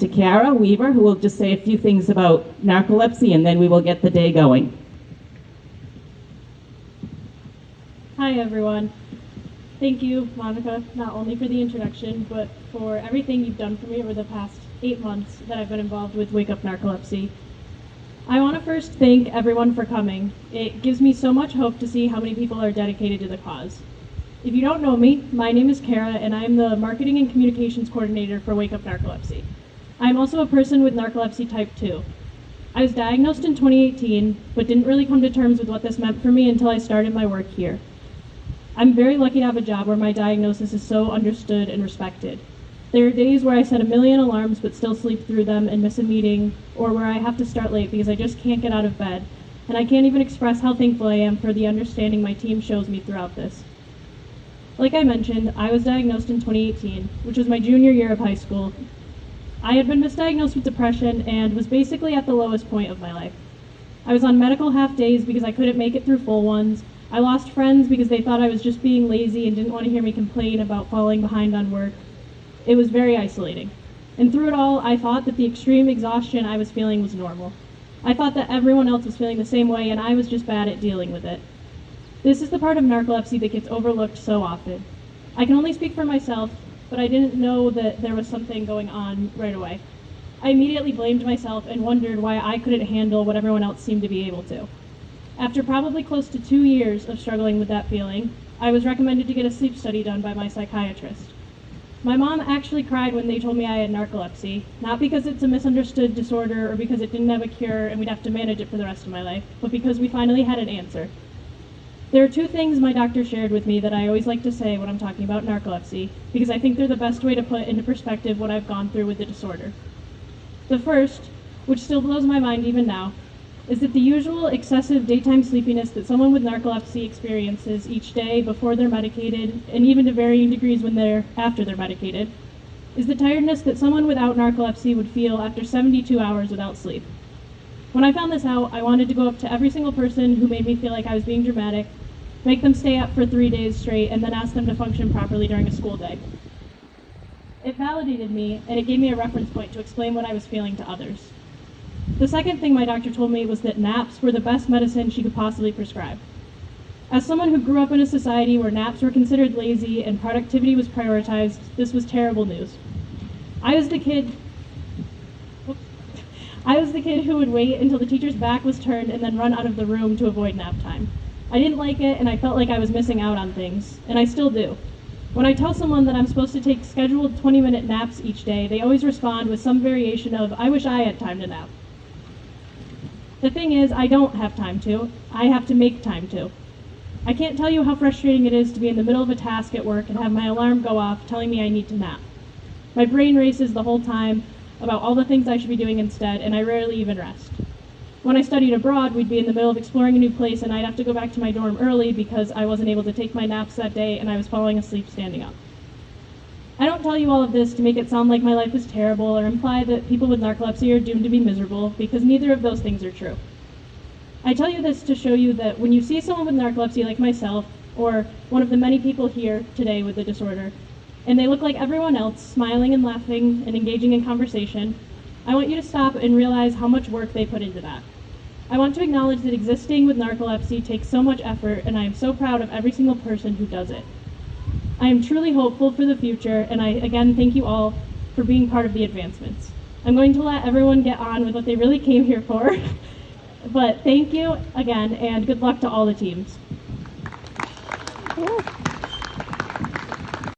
to Cara Weaver, who will just say a few things about narcolepsy, and then we will get the day going. Hi everyone. Thank you, Monica, not only for the introduction, but for everything you've done for me over the past 8 months that I've been involved with Wake Up Narcolepsy. I want to first thank everyone for coming. It gives me so much hope to see how many people are dedicated to the cause. If you don't know me, my name is Cara, and I am the Marketing and Communications Coordinator for Wake Up Narcolepsy. I am also a person with Narcolepsy Type 2. I was diagnosed in 2018, but didn't really come to terms with what this meant for me until I started my work here. I'm very lucky to have a job where my diagnosis is so understood and respected. There are days where I set a million alarms but still sleep through them and miss a meeting, or where I have to start late because I just can't get out of bed, and I can't even express how thankful I am for the understanding my team shows me throughout this. Like I mentioned, I was diagnosed in 2018, which was my junior year of high school. I had been misdiagnosed with depression and was basically at the lowest point of my life. I was on medical half days because I couldn't make it through full ones. I lost friends because they thought I was just being lazy and didn't want to hear me complain about falling behind on work. It was very isolating. And through it all, I thought that the extreme exhaustion I was feeling was normal. I thought that everyone else was feeling the same way and I was just bad at dealing with it. This is the part of narcolepsy that gets overlooked so often. I can only speak for myself, but I didn't know that there was something going on right away. I immediately blamed myself and wondered why I couldn't handle what everyone else seemed to be able to. After probably close to 2 years of struggling with that feeling, I was recommended to get a sleep study done by my psychiatrist. My mom actually cried when they told me I had narcolepsy, not because it's a misunderstood disorder or because it didn't have a cure and we'd have to manage it for the rest of my life, but because we finally had an answer. There are 2 things my doctor shared with me that I always like to say when I'm talking about narcolepsy, because I think they're the best way to put into perspective what I've gone through with the disorder. The first, which still blows my mind even now, is that the usual excessive daytime sleepiness that someone with narcolepsy experiences each day before they're medicated, and even to varying degrees when they're after they're medicated, is the tiredness that someone without narcolepsy would feel after 72 hours without sleep. When I found this out, I wanted to go up to every single person who made me feel like I was being dramatic, make them stay up for 3 days straight, and then ask them to function properly during a school day. It validated me, and it gave me a reference point to explain what I was feeling to others. The second thing my doctor told me was that naps were the best medicine she could possibly prescribe. As someone who grew up in a society where naps were considered lazy and productivity was prioritized, this was terrible news. I was the kid who would wait until the teacher's back was turned and then run out of the room to avoid nap time. I didn't like it, and I felt like I was missing out on things, and I still do. When I tell someone that I'm supposed to take scheduled 20-minute naps each day, they always respond with some variation of, "I wish I had time to nap." The thing is, I don't have time to. I have to make time to. I can't tell you how frustrating it is to be in the middle of a task at work and have my alarm go off telling me I need to nap. My brain races the whole time about all the things I should be doing instead, and I rarely even rest. When I studied abroad, we'd be in the middle of exploring a new place and I'd have to go back to my dorm early because I wasn't able to take my naps that day and I was falling asleep standing up. I don't tell you all of this to make it sound like my life is terrible or imply that people with narcolepsy are doomed to be miserable, because neither of those things are true. I tell you this to show you that when you see someone with narcolepsy like myself, or one of the many people here today with the disorder, and they look like everyone else, smiling and laughing and engaging in conversation, I want you to stop and realize how much work they put into that. I want to acknowledge that existing with narcolepsy takes so much effort, and I am so proud of every single person who does it. I am truly hopeful for the future, and I again thank you all for being part of the advancements. I'm going to let everyone get on with what they really came here for, but thank you again, and good luck to all the teams.